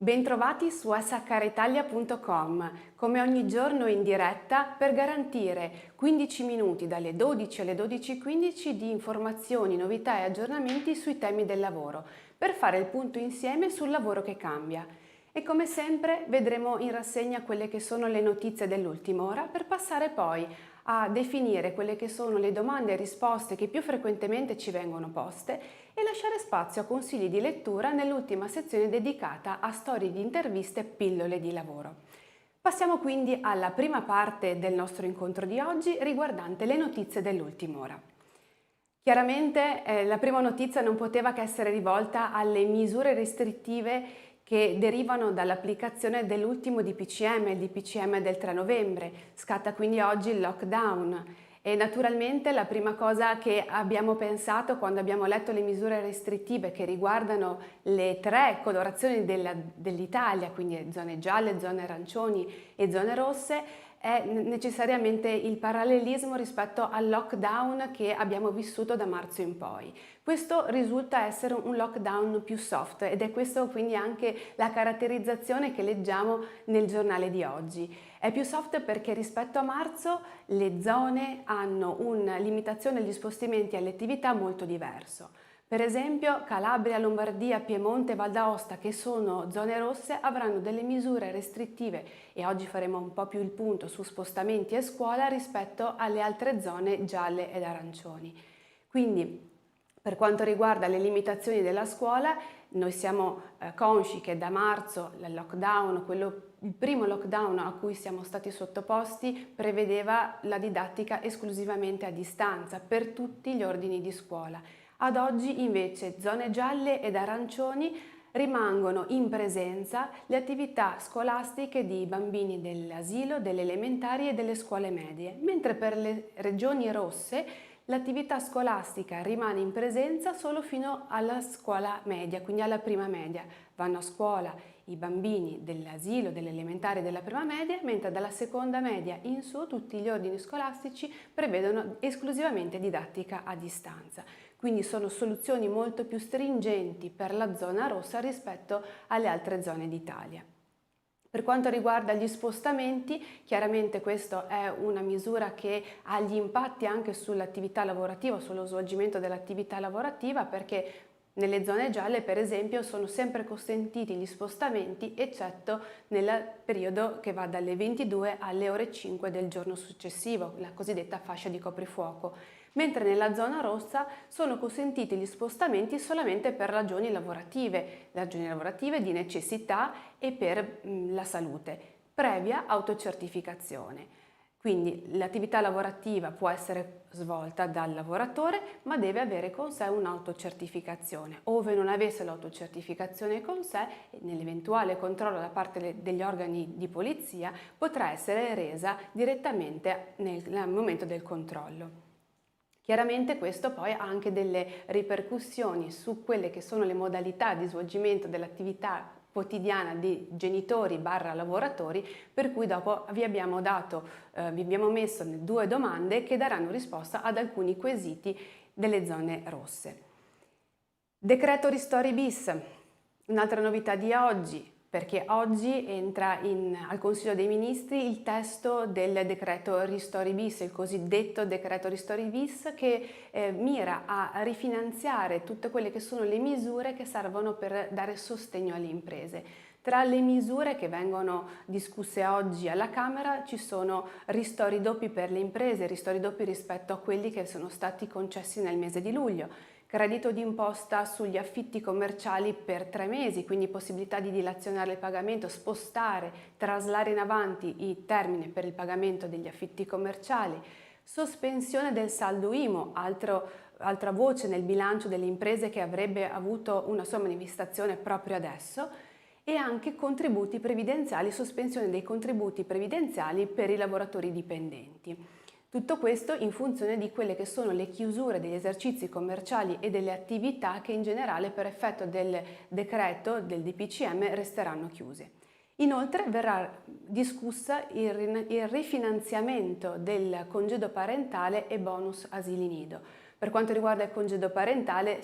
Bentrovati su shritalia.com, come ogni giorno in diretta per garantire 15 minuti dalle 12 alle 12:15 di informazioni, novità e aggiornamenti sui temi del lavoro, per fare il punto insieme sul lavoro che cambia. E come sempre vedremo in rassegna quelle che sono le notizie dell'ultima ora per passare poi a definire quelle che sono le domande e risposte che più frequentemente ci vengono poste e lasciare spazio a consigli di lettura nell'ultima sezione dedicata a storie di interviste e pillole di lavoro. Passiamo quindi alla prima parte del nostro incontro di oggi riguardante le notizie dell'ultima ora. Chiaramente la prima notizia non poteva che essere rivolta alle misure restrittive che derivano dall'applicazione dell'ultimo DPCM, il DPCM del 3 novembre. Scatta quindi oggi il lockdown. E naturalmente la prima cosa che abbiamo pensato quando abbiamo letto le misure restrittive che riguardano le tre colorazioni dell'Italia, quindi zone gialle, zone arancioni e zone rosse, è necessariamente il parallelismo rispetto al lockdown che abbiamo vissuto da marzo in poi. Questo risulta essere un lockdown più soft ed è questo quindi anche la caratterizzazione che leggiamo nel giornale di oggi. È più soft perché rispetto a marzo le zone hanno una limitazione agli spostamenti e alle attività molto diverso. Per esempio Calabria, Lombardia, Piemonte e Val d'Aosta, che sono zone rosse, avranno delle misure restrittive e oggi faremo un po' più il punto su spostamenti e scuola rispetto alle altre zone gialle ed arancioni. Quindi per quanto riguarda le limitazioni della scuola, noi siamo consci che da marzo il lockdown, il primo lockdown a cui siamo stati sottoposti, prevedeva la didattica esclusivamente a distanza per tutti gli ordini di scuola. Ad oggi invece zone gialle ed arancioni rimangono in presenza le attività scolastiche di bambini dell'asilo, delle elementari e delle scuole medie, mentre per le regioni rosse l'attività scolastica rimane in presenza solo fino alla scuola media, quindi alla prima media. Vanno a scuola i bambini dell'asilo, delle elementari e della prima media, mentre dalla seconda media in su tutti gli ordini scolastici prevedono esclusivamente didattica a distanza. Quindi sono soluzioni molto più stringenti per la zona rossa rispetto alle altre zone d'Italia. Per quanto riguarda gli spostamenti, chiaramente questa è una misura che ha gli impatti anche sull'attività lavorativa, sullo svolgimento dell'attività lavorativa, perché nelle zone gialle, per esempio, sono sempre consentiti gli spostamenti, eccetto nel periodo che va dalle 22 alle ore 5 del giorno successivo, la cosiddetta fascia di coprifuoco. Mentre nella zona rossa sono consentiti gli spostamenti solamente per ragioni lavorative di necessità e per la salute, previa autocertificazione. Quindi l'attività lavorativa può essere svolta dal lavoratore, ma deve avere con sé un'autocertificazione. Ove non avesse l'autocertificazione con sé, nell'eventuale controllo da parte degli organi di polizia, potrà essere resa direttamente nel momento del controllo. Chiaramente questo poi ha anche delle ripercussioni su quelle che sono le modalità di svolgimento dell'attività quotidiana di genitori barra lavoratori, per cui dopo vi abbiamo messo due domande che daranno risposta ad alcuni quesiti delle zone rosse. Decreto Ristori bis, un'altra novità di oggi, perché oggi entra al Consiglio dei Ministri il testo del decreto Ristori bis, il cosiddetto decreto Ristori bis, che mira a rifinanziare tutte quelle che sono le misure che servono per dare sostegno alle imprese. Tra le misure che vengono discusse oggi alla Camera ci sono ristori doppi per le imprese, ristori doppi rispetto a quelli che sono stati concessi nel mese di luglio. Credito d'imposta sugli affitti commerciali per 3 mesi, quindi possibilità di dilazionare il pagamento, spostare, traslare in avanti i termini per il pagamento degli affitti commerciali, sospensione del saldo IMU, altra voce nel bilancio delle imprese che avrebbe avuto una sua manifestazione proprio adesso, e anche contributi previdenziali, sospensione dei contributi previdenziali per i lavoratori dipendenti. Tutto questo in funzione di quelle che sono le chiusure degli esercizi commerciali e delle attività che in generale per effetto del decreto del DPCM resteranno chiuse. Inoltre verrà discussa il rifinanziamento del congedo parentale e bonus asili nido. Per quanto riguarda il congedo parentale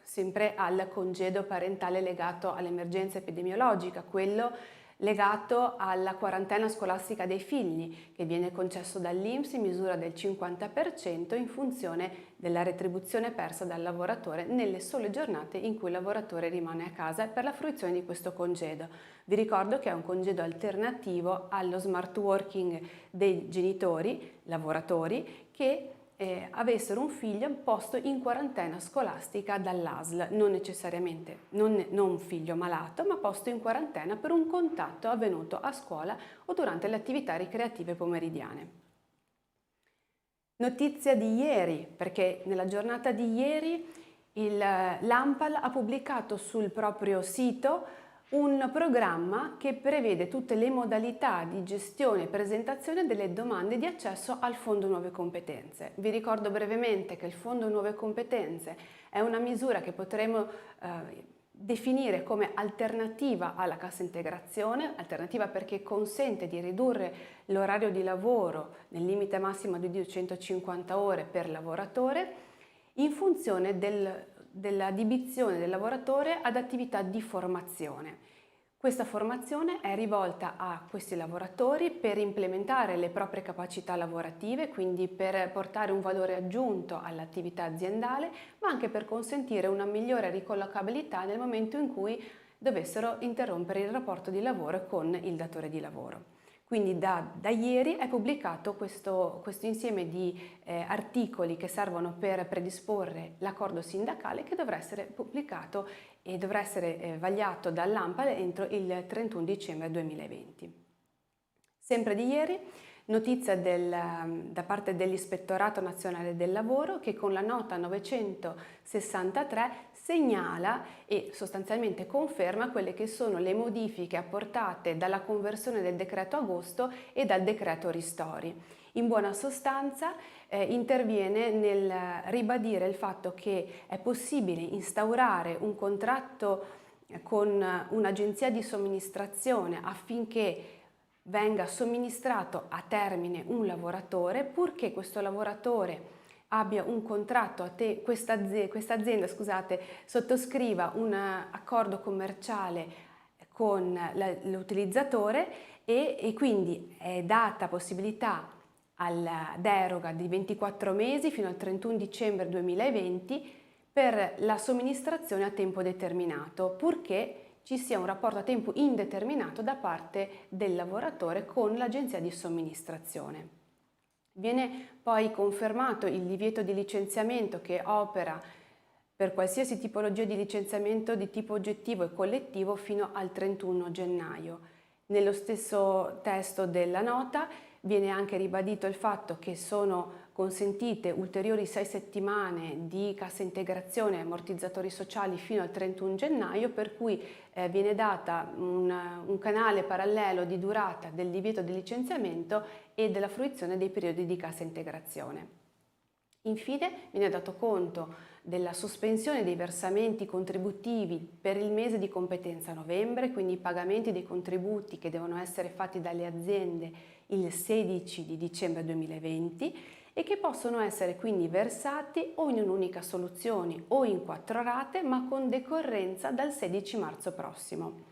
sempre al congedo parentale legato all'emergenza epidemiologica, quello legato alla quarantena scolastica dei figli, che viene concesso dall'INPS in misura del 50% in funzione della retribuzione persa dal lavoratore nelle sole giornate in cui il lavoratore rimane a casa per la fruizione di questo congedo. Vi ricordo che è un congedo alternativo allo smart working dei genitori, lavoratori, che avessero un figlio posto in quarantena scolastica dall'ASL, non necessariamente non un figlio malato, ma posto in quarantena per un contatto avvenuto a scuola o durante le attività ricreative pomeridiane. Notizia di ieri, perché nella giornata di ieri l'ANPAL ha pubblicato sul proprio sito un programma che prevede tutte le modalità di gestione e presentazione delle domande di accesso al Fondo Nuove Competenze. Vi ricordo brevemente che il Fondo Nuove Competenze è una misura che potremo definire come alternativa alla cassa integrazione, alternativa perché consente di ridurre l'orario di lavoro nel limite massimo di 250 ore per lavoratore in funzione della addizione del lavoratore ad attività di formazione. Questa formazione è rivolta a questi lavoratori per implementare le proprie capacità lavorative, quindi per portare un valore aggiunto all'attività aziendale, ma anche per consentire una migliore ricollocabilità nel momento in cui dovessero interrompere il rapporto di lavoro con il datore di lavoro. Quindi da ieri è pubblicato questo insieme di articoli che servono per predisporre l'accordo sindacale che dovrà essere pubblicato e dovrà essere vagliato dall'ANPAL entro il 31 dicembre 2020. Sempre di ieri, notizia da parte dell'Ispettorato Nazionale del Lavoro che con la nota 963 segnala e sostanzialmente conferma quelle che sono le modifiche apportate dalla conversione del decreto agosto e dal decreto ristori. In buona sostanza interviene nel ribadire il fatto che è possibile instaurare un contratto con un'agenzia di somministrazione affinché venga somministrato a termine un lavoratore, purché questo lavoratore abbia un contratto, questa azienda sottoscriva un accordo commerciale con l'utilizzatore e quindi è data possibilità alla deroga di 24 mesi fino al 31 dicembre 2020 per la somministrazione a tempo determinato, purché ci sia un rapporto a tempo indeterminato da parte del lavoratore con l'agenzia di somministrazione. Viene poi confermato il divieto di licenziamento che opera per qualsiasi tipologia di licenziamento di tipo oggettivo e collettivo fino al 31 gennaio. Nello stesso testo della nota viene anche ribadito il fatto che sono consentite ulteriori 6 settimane di cassa integrazione e ammortizzatori sociali fino al 31 gennaio, per cui viene data un canale parallelo di durata del divieto di licenziamento e della fruizione dei periodi di cassa integrazione. Infine viene dato conto della sospensione dei versamenti contributivi per il mese di competenza novembre, quindi i pagamenti dei contributi che devono essere fatti dalle aziende il 16 di dicembre 2020 e che possono essere quindi versati o in un'unica soluzione o in 4 rate, ma con decorrenza dal 16 marzo prossimo.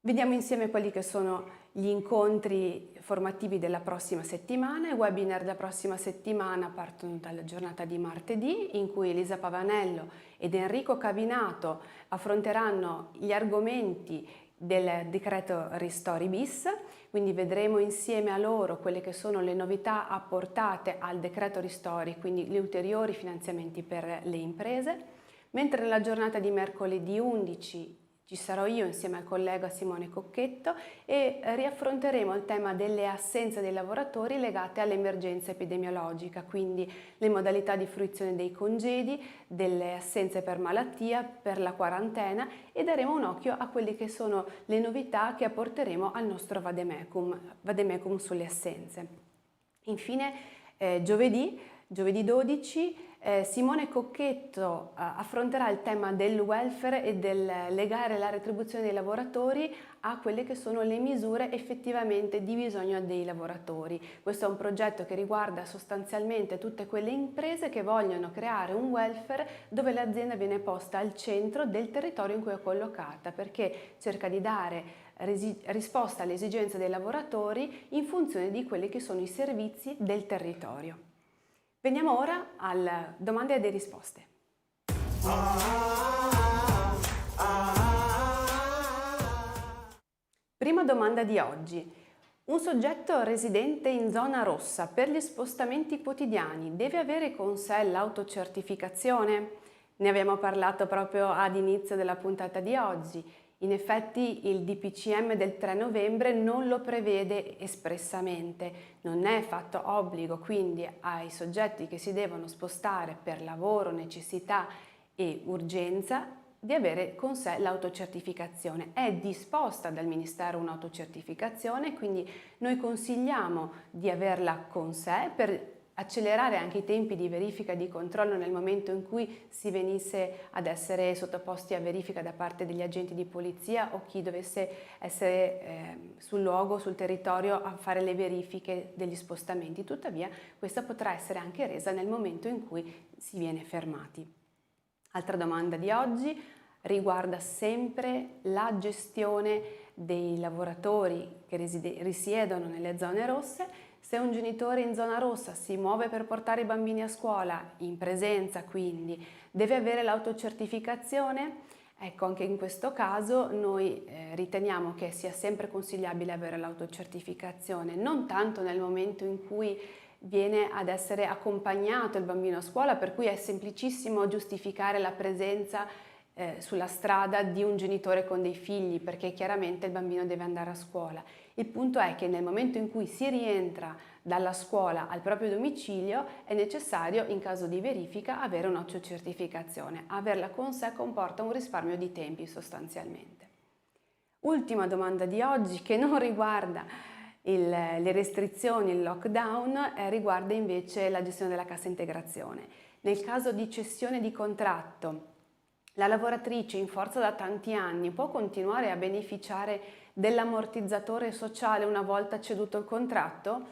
Vediamo insieme quelli che sono gli incontri formativi della prossima settimana. I webinar della prossima settimana partono dalla giornata di martedì, in cui Elisa Pavanello ed Enrico Cavinato affronteranno gli argomenti del decreto Ristori bis, quindi vedremo insieme a loro quelle che sono le novità apportate al decreto Ristori, quindi gli ulteriori finanziamenti per le imprese, mentre nella giornata di mercoledì 11 ci sarò io insieme al collega Simone Cocchetto e riaffronteremo il tema delle assenze dei lavoratori legate all'emergenza epidemiologica, quindi le modalità di fruizione dei congedi, delle assenze per malattia, per la quarantena e daremo un occhio a quelle che sono le novità che apporteremo al nostro vademecum sulle assenze. Infine, giovedì Giovedì 12 Simone Cocchetto affronterà il tema del welfare e del legare la retribuzione dei lavoratori a quelle che sono le misure effettivamente di bisogno dei lavoratori. Questo è un progetto che riguarda sostanzialmente tutte quelle imprese che vogliono creare un welfare dove l'azienda viene posta al centro del territorio in cui è collocata, perché cerca di dare risposta alle esigenze dei lavoratori in funzione di quelli che sono i servizi del territorio. Veniamo ora alle domande e risposte. Prima domanda di oggi. Un soggetto residente in zona rossa per gli spostamenti quotidiani deve avere con sé l'autocertificazione? Ne abbiamo parlato proprio ad inizio della puntata di oggi. In effetti il DPCM del 3 novembre non lo prevede espressamente, non è fatto obbligo quindi ai soggetti che si devono spostare per lavoro, necessità e urgenza di avere con sé l'autocertificazione. È disposta dal Ministero un'autocertificazione, quindi noi consigliamo di averla con sé per accelerare anche i tempi di verifica e di controllo nel momento in cui si venisse ad essere sottoposti a verifica da parte degli agenti di polizia o chi dovesse essere sul luogo, sul territorio a fare le verifiche degli spostamenti. Tuttavia questa potrà essere anche resa nel momento in cui si viene fermati. Altra domanda di oggi riguarda sempre la gestione dei lavoratori che risiedono nelle zone rosse. Se un genitore in zona rossa si muove per portare i bambini a scuola, in presenza quindi, deve avere l'autocertificazione? Ecco, anche in questo caso noi riteniamo che sia sempre consigliabile avere l'autocertificazione, non tanto nel momento in cui viene ad essere accompagnato il bambino a scuola, per cui è semplicissimo giustificare la presenza sulla strada di un genitore con dei figli, perché chiaramente il bambino deve andare a scuola. Il punto è che nel momento in cui si rientra dalla scuola al proprio domicilio è necessario, in caso di verifica, avere un'autocertificazione. Averla con sé comporta un risparmio di tempi sostanzialmente. Ultima domanda di oggi, che non riguarda le restrizioni, il lockdown, riguarda invece la gestione della cassa integrazione. Nel caso di cessione di contratto, la lavoratrice in forza da tanti anni può continuare a beneficiare dell'ammortizzatore sociale una volta ceduto il contratto?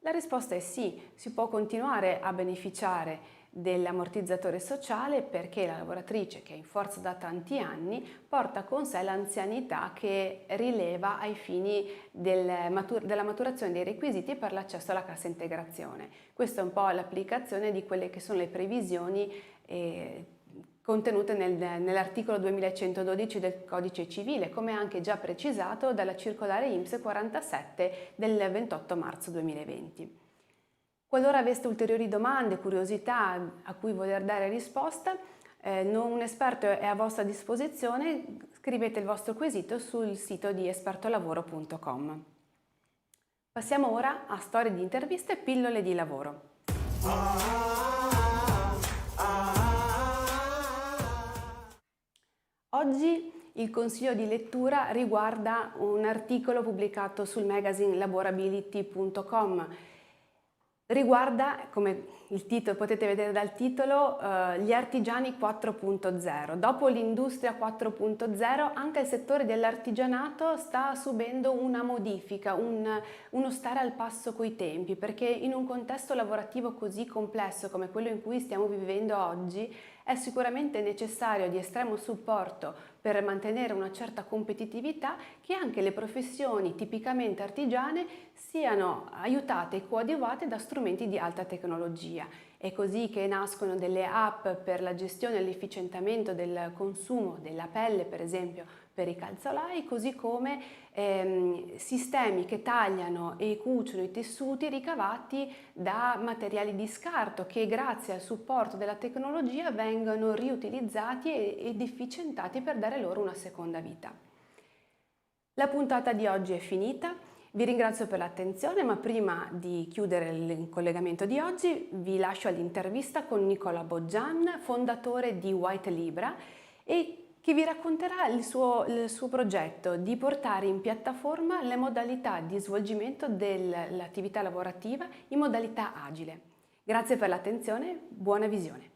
La risposta è sì, si può continuare a beneficiare dell'ammortizzatore sociale perché la lavoratrice che è in forza da tanti anni porta con sé l'anzianità che rileva ai fini della maturazione dei requisiti per l'accesso alla cassa integrazione. Questa è un po' l'applicazione di quelle che sono le previsioni contenute nell'articolo 2112 del Codice Civile, come anche già precisato dalla circolare INPS 47 del 28 marzo 2020. Qualora aveste ulteriori domande, curiosità a cui voler dare risposta, un esperto è a vostra disposizione, scrivete il vostro quesito sul sito di espertolavoro.com. Passiamo ora a storie di interviste e pillole di lavoro. Oggi il consiglio di lettura riguarda un articolo pubblicato sul magazine laborability.com. Riguarda, come potete vedere dal titolo, gli artigiani 4.0. Dopo l'industria 4.0 anche il settore dell'artigianato sta subendo una modifica, uno stare al passo coi tempi, perché in un contesto lavorativo così complesso come quello in cui stiamo vivendo oggi è sicuramente necessario di estremo supporto per mantenere una certa competitività, che anche le professioni tipicamente artigiane siano aiutate e coadiuvate da strumenti di alta tecnologia. È così che nascono delle app per la gestione e l'efficientamento del consumo della pelle, per esempio, per i calzolai, così come sistemi che tagliano e cuciono i tessuti ricavati da materiali di scarto che grazie al supporto della tecnologia vengono riutilizzati ed efficientati per dare loro una seconda vita. La puntata di oggi è finita. Vi ringrazio per l'attenzione, ma prima di chiudere il collegamento di oggi vi lascio all'intervista con Nicola Boggian, fondatore di White Libra, e che vi racconterà il suo progetto di portare in piattaforma le modalità di svolgimento dell'attività lavorativa in modalità agile. Grazie per l'attenzione, buona visione.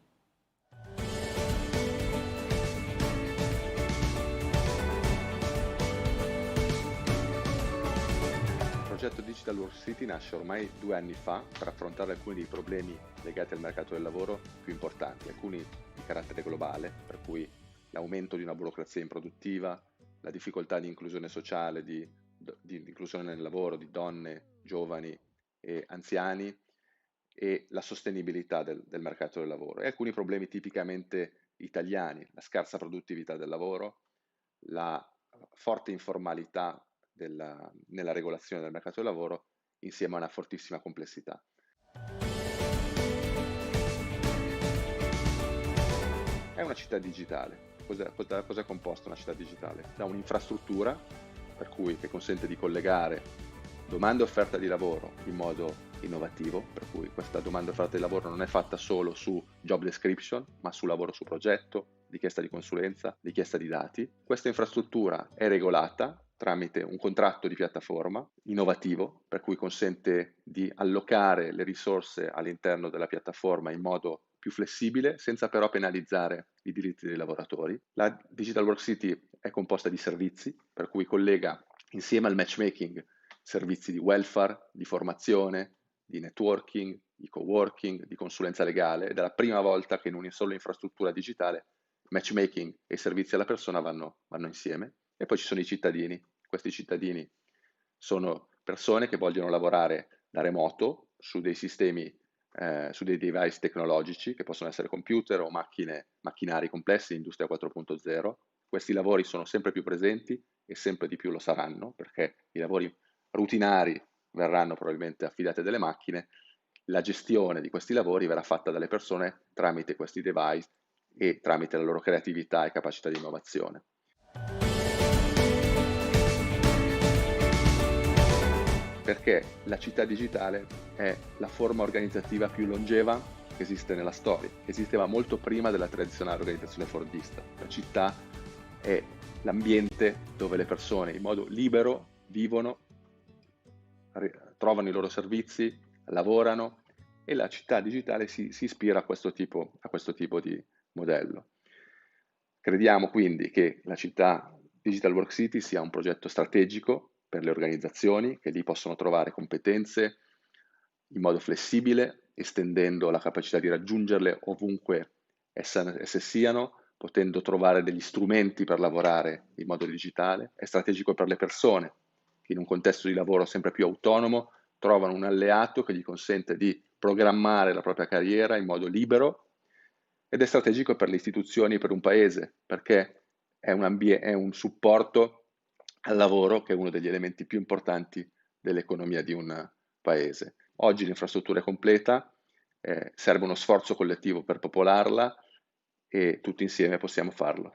Il progetto Digital Work City nasce ormai 2 anni fa per affrontare alcuni dei problemi legati al mercato del lavoro più importanti, alcuni di carattere globale, per cui l'aumento di una burocrazia improduttiva, la difficoltà di inclusione sociale, di inclusione nel lavoro di donne, giovani e anziani e la sostenibilità del mercato del lavoro e alcuni problemi tipicamente italiani, la scarsa produttività del lavoro, la forte informalità nella regolazione del mercato del lavoro insieme a una fortissima complessità. È una città digitale. Cosa è composta una città digitale? Da un'infrastruttura per cui, che consente di collegare domanda e offerta di lavoro in modo innovativo, per cui questa domanda e offerta di lavoro non è fatta solo su job description, ma su lavoro su progetto, richiesta di consulenza, richiesta di dati. Questa infrastruttura è regolata tramite un contratto di piattaforma innovativo, per cui consente di allocare le risorse all'interno della piattaforma in modo più flessibile, senza però penalizzare i diritti dei lavoratori. La Digital Work City è composta di servizi, per cui collega insieme al matchmaking servizi di welfare, di formazione, di networking, di coworking, di consulenza legale, ed è la prima volta che in una sola infrastruttura digitale matchmaking e servizi alla persona vanno insieme. E poi ci sono i cittadini. Questi cittadini sono persone che vogliono lavorare da remoto su dei sistemi, su dei device tecnologici che possono essere computer o macchinari complessi, industria 4.0. Questi lavori sono sempre più presenti e sempre di più lo saranno, perché i lavori rutinari verranno probabilmente affidati a delle macchine, la gestione di questi lavori verrà fatta dalle persone tramite questi device e tramite la loro creatività e capacità di innovazione. Perché la città digitale è la forma organizzativa più longeva che esiste nella storia, che esisteva molto prima della tradizionale organizzazione fordista. La città è l'ambiente dove le persone in modo libero vivono, trovano i loro servizi, lavorano, e la città digitale si ispira a questo tipo di modello. Crediamo quindi che la città Digital Work City sia un progetto strategico per le organizzazioni che lì possono trovare competenze in modo flessibile, estendendo la capacità di raggiungerle ovunque esse siano, potendo trovare degli strumenti per lavorare in modo digitale. È strategico per le persone che in un contesto di lavoro sempre più autonomo trovano un alleato che gli consente di programmare la propria carriera in modo libero, ed è strategico per le istituzioni e per un paese, perché è un supporto al lavoro che è uno degli elementi più importanti dell'economia di un paese. Oggi l'infrastruttura è completa, serve uno sforzo collettivo per popolarla e tutti insieme possiamo farlo.